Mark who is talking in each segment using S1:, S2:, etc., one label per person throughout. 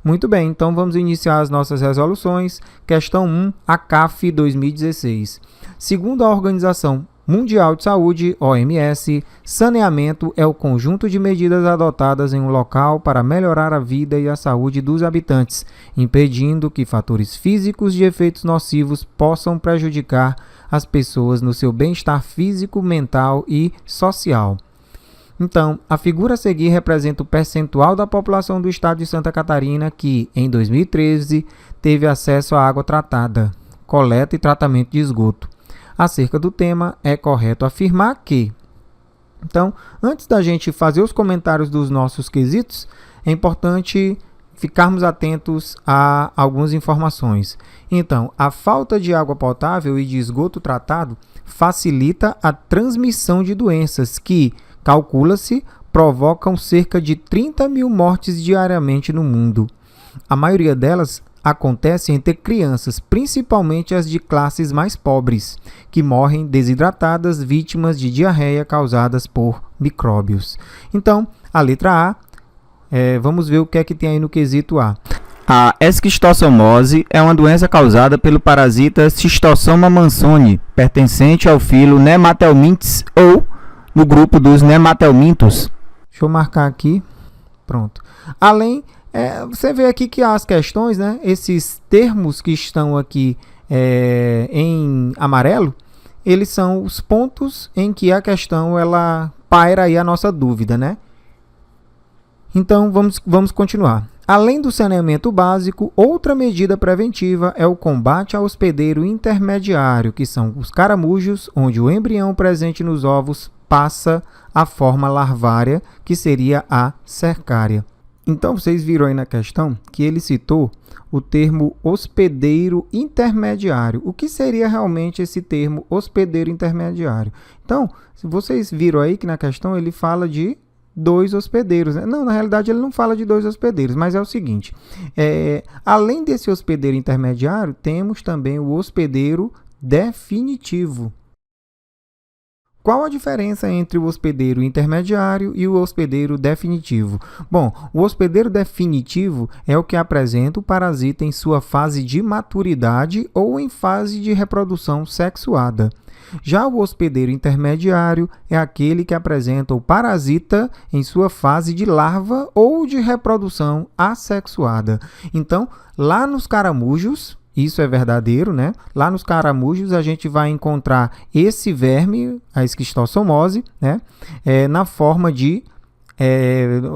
S1: Muito bem, então vamos iniciar as nossas resoluções. Questão 1, a CAF 2016. Segundo a Organização Mundial de Saúde, OMS, saneamento é o conjunto de medidas adotadas em um local para melhorar a vida e a saúde dos habitantes, impedindo que fatores físicos de efeitos nocivos possam prejudicar as pessoas no seu bem-estar físico, mental e social. Então, a figura a seguir representa o percentual da população do estado de Santa Catarina que, em 2013, teve acesso à água tratada, coleta e tratamento de esgoto. Acerca do tema, é correto afirmar que... Então, antes da gente fazer os comentários dos nossos quesitos, é importante ficarmos atentos a algumas informações. Então, a falta de água potável e de esgoto tratado facilita a transmissão de doenças que, calcula-se, provocam cerca de 30 mil mortes diariamente no mundo. A maioria delas acontece entre crianças, principalmente as de classes mais pobres, que morrem desidratadas, vítimas de diarreia causadas por micróbios. Então, a letra A, vamos ver o que é que tem aí no quesito A.
S2: A esquistossomose é uma doença causada pelo parasita Schistosoma mansoni, pertencente ao filo Nematelmintes ou no grupo dos Nematelmintos.
S1: Deixa eu marcar aqui. Pronto. Além, você vê aqui que as questões, né, esses termos que estão aqui em amarelo, eles são os pontos em que a questão ela paira aí a nossa dúvida, né? Então, vamos continuar. Além do saneamento básico, outra medida preventiva é o combate ao hospedeiro intermediário, que são os caramujos, onde o embrião presente nos ovos passa a forma larvária, que seria a cercária. Então, vocês viram aí na questão que ele citou o termo hospedeiro intermediário. O que seria realmente esse termo hospedeiro intermediário? Então, se vocês viram aí que na questão ele fala de 2 hospedeiros, né? Não, na realidade ele não fala de 2 hospedeiros, mas é o seguinte, além desse hospedeiro intermediário, temos também o hospedeiro definitivo. Qual a diferença entre o hospedeiro intermediário e o hospedeiro definitivo? Bom, o hospedeiro definitivo é o que apresenta o parasita em sua fase de maturidade ou em fase de reprodução sexuada. Já o hospedeiro intermediário é aquele que apresenta o parasita em sua fase de larva ou de reprodução assexuada. Então, lá nos caramujos, isso é verdadeiro, né? Lá nos caramujos a gente vai encontrar esse verme, a esquistossomose, né? Na forma de...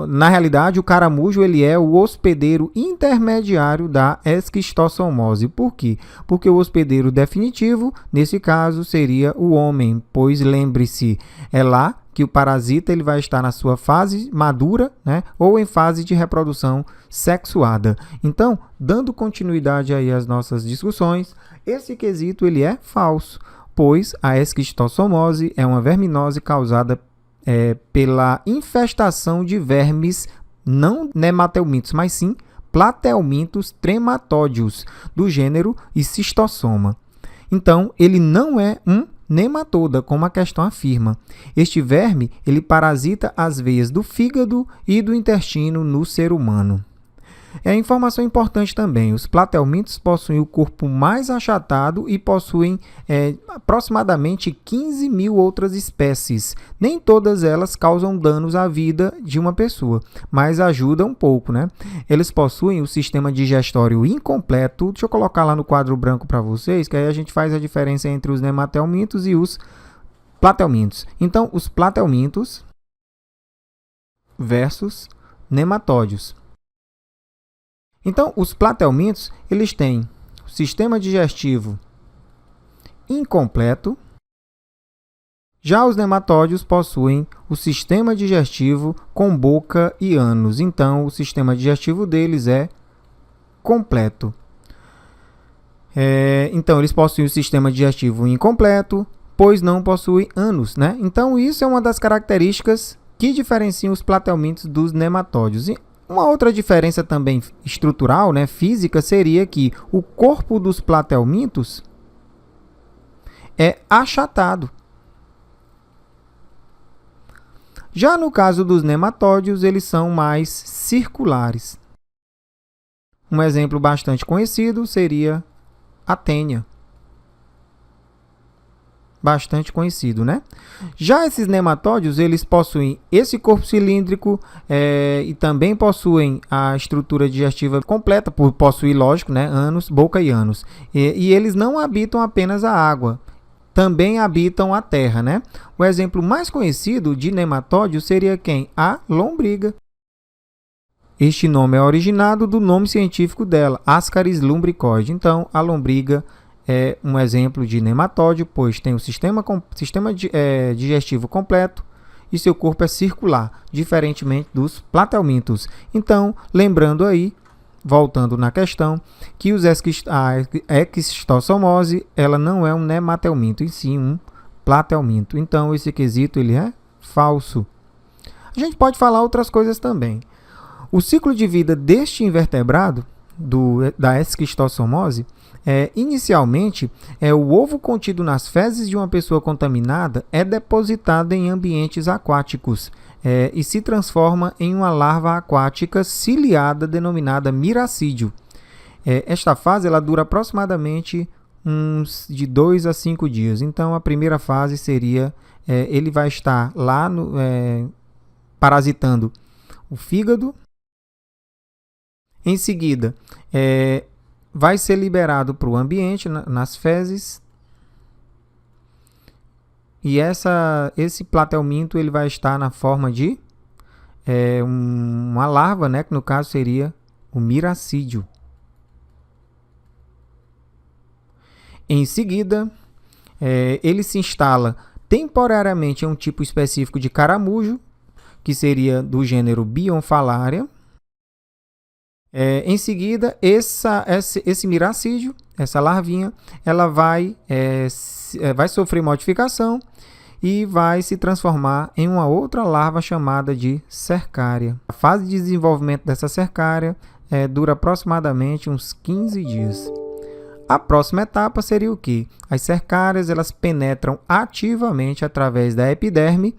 S1: na realidade, o caramujo ele é o hospedeiro intermediário da esquistossomose. Por quê? Porque o hospedeiro definitivo, nesse caso, seria o homem, pois lembre-se, é lá que o parasita ele vai estar na sua fase madura, né, ou em fase de reprodução sexuada. Então, dando continuidade aí às nossas discussões, esse quesito ele é falso, pois a esquistossomose é uma verminose causada pela infestação de vermes não nematelmintos, mas sim platelmintos trematódios, do gênero Schistosoma. Então, ele não é um nematoda, como a questão afirma. Este verme, ele parasita as veias do fígado e do intestino no ser humano. Informação importante também, os platelmintos possuem o corpo mais achatado e possuem aproximadamente 15 mil outras espécies. Nem todas elas causam danos à vida de uma pessoa, mas ajudam um pouco, né? Eles possuem o sistema digestório incompleto. Deixa eu colocar lá no quadro branco para vocês, que aí a gente faz a diferença entre os nematelmintos e os platelmintos. Então, os platelmintos versus nematódios. Então, os platelmintos, eles têm o sistema digestivo incompleto. Já os nematódios possuem o sistema digestivo com boca e ânus. Então, o sistema digestivo deles é completo. Então, eles possuem o sistema digestivo incompleto, pois não possuem ânus, né? Então, isso é uma das características que diferenciam os platelmintos dos nematódios. Uma outra diferença também estrutural, né, física, seria que o corpo dos platelmintos é achatado. Já no caso dos nematódios, eles são mais circulares. Um exemplo bastante conhecido seria a tênia. Bastante conhecido, né? Já esses nematódios, eles possuem esse corpo cilíndrico e também possuem a estrutura digestiva completa, por possuir, lógico, né, ânus, boca e ânus. E eles não habitam apenas a água, também habitam a terra, né? O exemplo mais conhecido de nematódio seria quem? A lombriga. Este nome é originado do nome científico dela, Ascaris lumbricoide. Então, a lombriga é um exemplo de nematódio, pois tem o sistema digestivo completo e seu corpo é circular, diferentemente dos platelmintos. Então, lembrando aí, voltando na questão, que a esquistossomose, ela não é um nematelminto, e sim um platelminto. Então, esse quesito ele é falso. A gente pode falar outras coisas também. O ciclo de vida deste invertebrado, da esquistossomose, inicialmente, o ovo contido nas fezes de uma pessoa contaminada é depositado em ambientes aquáticos e se transforma em uma larva aquática ciliada denominada miracídio. Esta fase ela dura aproximadamente uns de 2 a 5 dias. Então, a primeira fase seria, ele vai estar lá parasitando o fígado. Em seguida, vai ser liberado para o ambiente, nas fezes. E esse platelminto ele vai estar na forma de uma larva, né, que no caso seria o miracídio. Em seguida, ele se instala temporariamente em um tipo específico de caramujo, que seria do gênero Bionfalaria. Em seguida, esse miracídio, essa larvinha, ela vai sofrer modificação e vai se transformar em uma outra larva chamada de cercária. A fase de desenvolvimento dessa cercária dura aproximadamente uns 15 dias. A próxima etapa seria o quê? As cercárias elas penetram ativamente através da epiderme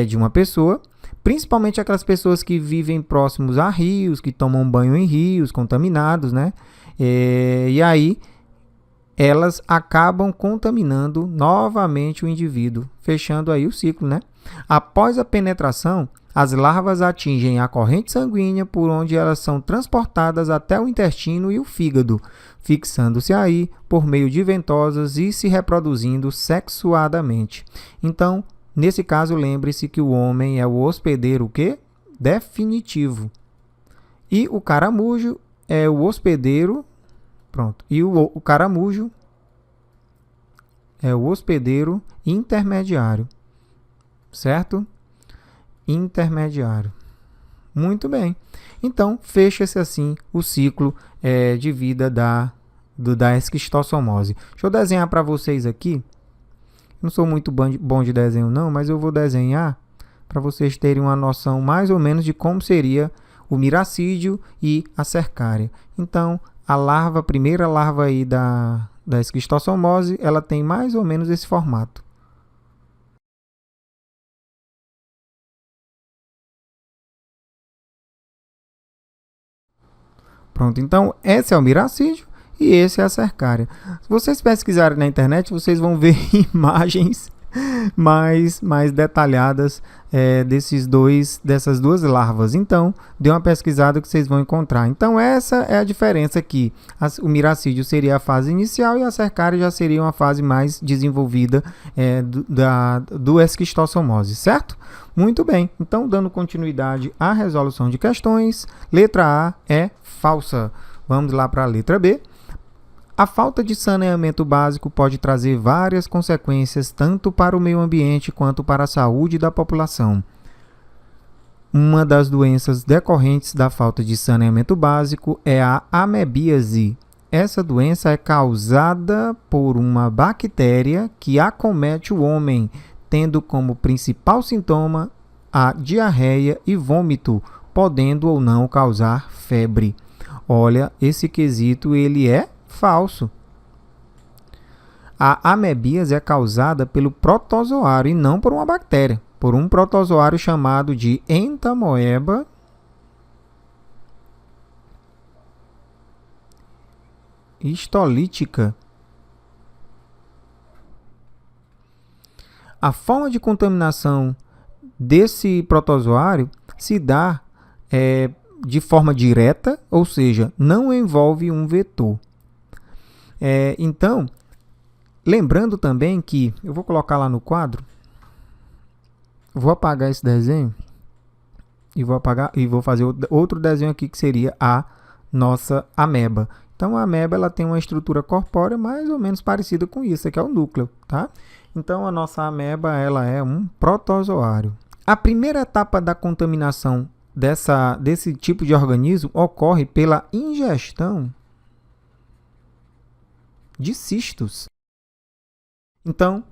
S1: de uma pessoa, principalmente aquelas pessoas que vivem próximos a rios, que tomam banho em rios contaminados, né? E aí elas acabam contaminando novamente o indivíduo, fechando aí o ciclo, né? Após a penetração, as larvas atingem a corrente sanguínea por onde elas são transportadas até o intestino e o fígado, fixando-se aí por meio de ventosas e se reproduzindo sexuadamente. Então, nesse caso, lembre-se que o homem é o hospedeiro o quê? Definitivo. E o caramujo é o hospedeiro. Pronto. E o caramujo é o hospedeiro intermediário. Certo? Intermediário. Muito bem. Então, fecha-se assim o ciclo de vida da esquistossomose. Deixa eu desenhar para vocês aqui. Não sou muito bom de desenho não, mas eu vou desenhar para vocês terem uma noção mais ou menos de como seria o miracídio e a cercária. Então, a primeira larva aí da esquistossomose, ela tem mais ou menos esse formato. Pronto, então esse é o miracídio e esse é a cercária. Se vocês pesquisarem na internet, vocês vão ver imagens mais detalhadas dessas duas larvas. Então, dê uma pesquisada que vocês vão encontrar. Então, essa é a diferença aqui. O miracídio seria a fase inicial e a cercária já seria uma fase mais desenvolvida do esquistossomose, certo? Muito bem. Então, dando continuidade à resolução de questões, letra A é falsa. Vamos lá para a letra B. A falta de saneamento básico pode trazer várias consequências tanto para o meio ambiente quanto para a saúde da população. Uma das doenças decorrentes da falta de saneamento básico é a amebíase. Essa doença é causada por uma bactéria que acomete o homem, tendo como principal sintoma a diarreia e vômito, podendo ou não causar febre. Olha, esse quesito ele é falso. A amebíase é causada pelo protozoário e não por uma bactéria, por um protozoário chamado de entamoeba histolítica. A forma de contaminação desse protozoário se dá de forma direta, ou seja, não envolve um vetor. Então, lembrando também que, eu vou colocar lá no quadro, vou apagar esse desenho e vou fazer outro desenho aqui que seria a nossa ameba. Então, a ameba ela tem uma estrutura corpórea mais ou menos parecida com isso, aqui é o núcleo, tá? Então, a nossa ameba ela é um protozoário. A primeira etapa da contaminação desse tipo de organismo ocorre pela ingestão de cistos. Então,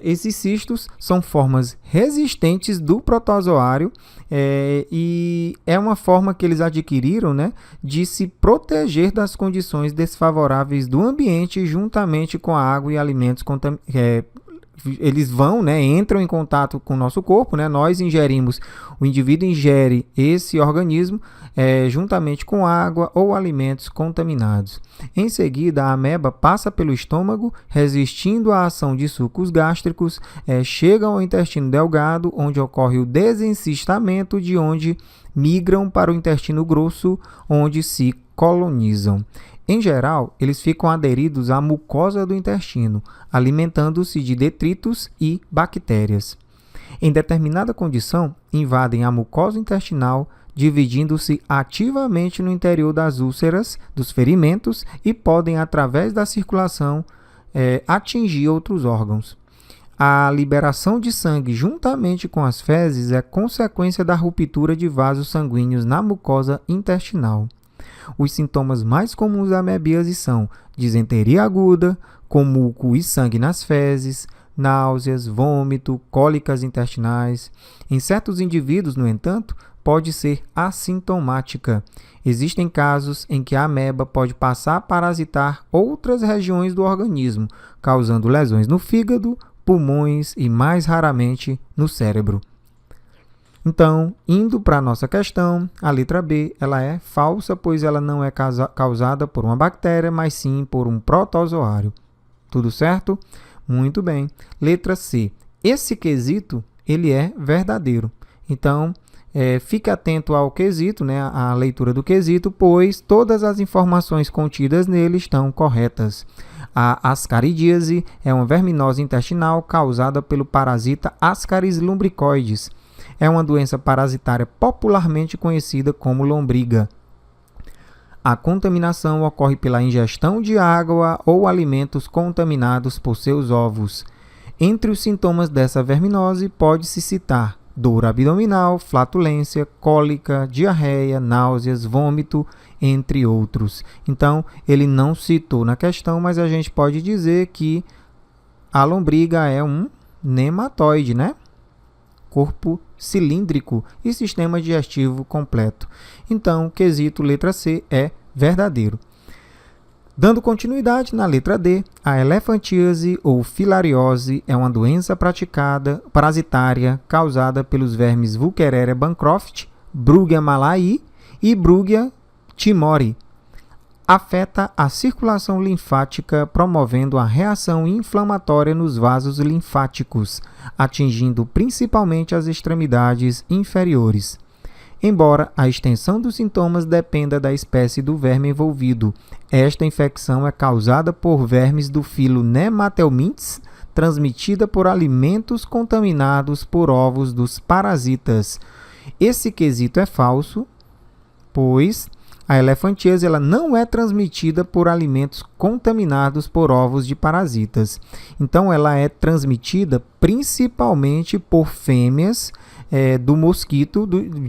S1: esses cistos são formas resistentes do protozoário e é uma forma que eles adquiriram, né, de se proteger das condições desfavoráveis do ambiente juntamente com a água e alimentos eles vão, né, entram em contato com o nosso corpo, né, nós ingerimos, o indivíduo ingere esse organismo juntamente com água ou alimentos contaminados. Em seguida, a ameba passa pelo estômago, resistindo à ação de sucos gástricos, chega ao intestino delgado, onde ocorre o desencistamento, de onde migram para o intestino grosso, onde se colonizam. Em geral, eles ficam aderidos à mucosa do intestino, alimentando-se de detritos e bactérias. Em determinada condição, invadem a mucosa intestinal, dividindo-se ativamente no interior das úlceras, dos ferimentos e podem, através da circulação, atingir outros órgãos. A liberação de sangue juntamente com as fezes é consequência da ruptura de vasos sanguíneos na mucosa intestinal. Os sintomas mais comuns da amebíase são disenteria aguda, com muco e sangue nas fezes, náuseas, vômito, cólicas intestinais. Em certos indivíduos, no entanto, pode ser assintomática. Existem casos em que a ameba pode passar a parasitar outras regiões do organismo, causando lesões no fígado, pulmões e, mais raramente, no cérebro. Então, indo para a nossa questão, a letra B ela é falsa, pois ela não é causada por uma bactéria, mas sim por um protozoário. Tudo certo? Muito bem. Letra C. Esse quesito ele é verdadeiro. Então, fique atento ao quesito, né, à leitura do quesito, pois todas as informações contidas nele estão corretas. A ascaridíase é uma verminose intestinal causada pelo parasita Ascaris lumbricoides. É uma doença parasitária popularmente conhecida como lombriga. A contaminação ocorre pela ingestão de água ou alimentos contaminados por seus ovos. Entre os sintomas dessa verminose pode-se citar dor abdominal, flatulência, cólica, diarreia, náuseas, vômito, entre outros. Então, ele não citou na questão, mas a gente pode dizer que a lombriga é um nematóide, né? Corpo cilíndrico e sistema digestivo completo. Então, quesito letra C é verdadeiro. Dando continuidade na letra D, a elefantíase ou filariose é uma doença parasitária causada pelos vermes Wuchereria bancroft, Brugia malayi e Brugia timori. Afeta a circulação linfática, promovendo a reação inflamatória nos vasos linfáticos, atingindo principalmente as extremidades inferiores. Embora a extensão dos sintomas dependa da espécie do verme envolvido, esta infecção é causada por vermes do filo Nematelmintes, transmitida por alimentos contaminados por ovos dos parasitas. Esse quesito é falso, pois a elefantíase ela não é transmitida por alimentos contaminados por ovos de parasitas. Então, ela é transmitida principalmente por fêmeas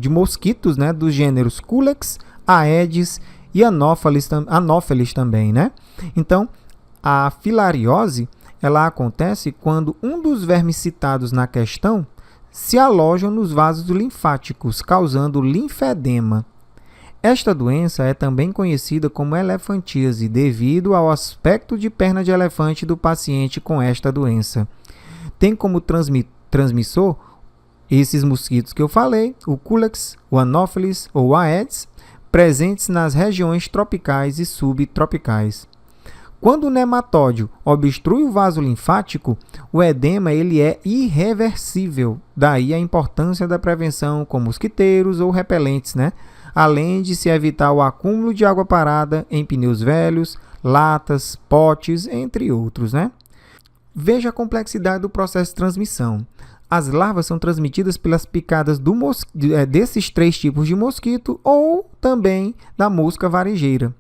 S1: de mosquitos, né, dos gêneros Culex, Aedes e Anopheles também, né? Então, a filariose ela acontece quando um dos vermes citados na questão se alojam nos vasos linfáticos, causando linfedema. Esta doença é também conhecida como elefantíase, devido ao aspecto de perna de elefante do paciente com esta doença. Tem como transmissor esses mosquitos que eu falei, o Culex, o Anopheles ou Aedes, presentes nas regiões tropicais e subtropicais. Quando o nematóide obstrui o vaso linfático, o edema ele é irreversível. Daí a importância da prevenção com mosquiteiros ou repelentes, né? Além de se evitar o acúmulo de água parada em pneus velhos, latas, potes, entre outros, né? Veja a complexidade do processo de transmissão. As larvas são transmitidas pelas picadas desses 3 tipos de mosquito ou também da mosca varejeira.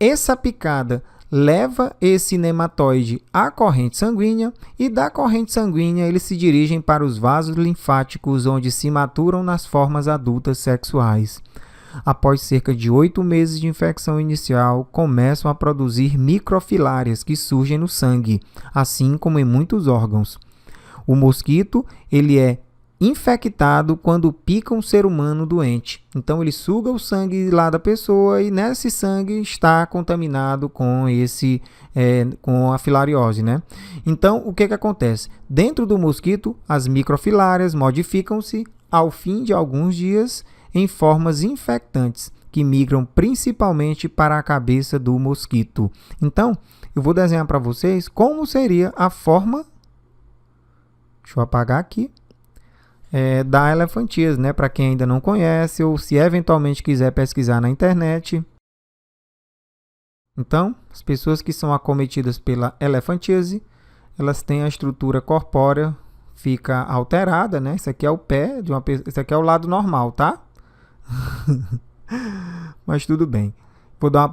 S1: Essa picada leva esse nematóide à corrente sanguínea e da corrente sanguínea eles se dirigem para os vasos linfáticos onde se maturam nas formas adultas sexuais. Após cerca de 8 meses de infecção inicial, começam a produzir microfilárias que surgem no sangue, assim como em muitos órgãos. O mosquito ele é infectado quando pica um ser humano doente. Então ele suga o sangue lá da pessoa e nesse sangue está contaminado com com a filariose, né? Então o que acontece? Dentro do mosquito, as microfilárias modificam-se ao fim de alguns dias em formas infectantes que migram principalmente para a cabeça do mosquito. Então eu vou desenhar para vocês como seria a forma. Deixa eu apagar aqui. Da elefantíase, né? Para quem ainda não conhece ou se eventualmente quiser pesquisar na internet. Então, as pessoas que são acometidas pela elefantíase, elas têm a estrutura corpórea, fica alterada, né? Isso aqui é o pé de uma pessoa, isso aqui é o lado normal, tá? Mas tudo bem.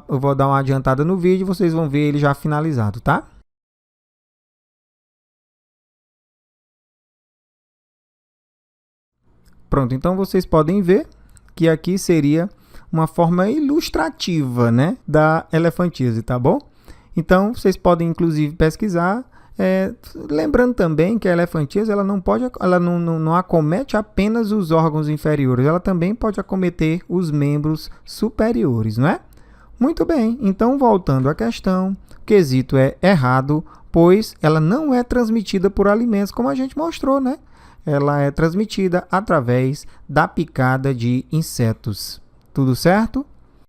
S1: Eu vou dar uma adiantada no vídeo, vocês vão ver ele já finalizado, tá? Pronto, então vocês podem ver que aqui seria uma forma ilustrativa, né, da elefantíase, tá bom? Então, vocês podem inclusive pesquisar, lembrando também que a elefantíase ela não acomete apenas os órgãos inferiores, ela também pode acometer os membros superiores, não é? Muito bem, então voltando à questão, o quesito é errado, pois ela não é transmitida por alimentos, como a gente mostrou, né? Ela é transmitida através da picada de insetos. Tudo certo?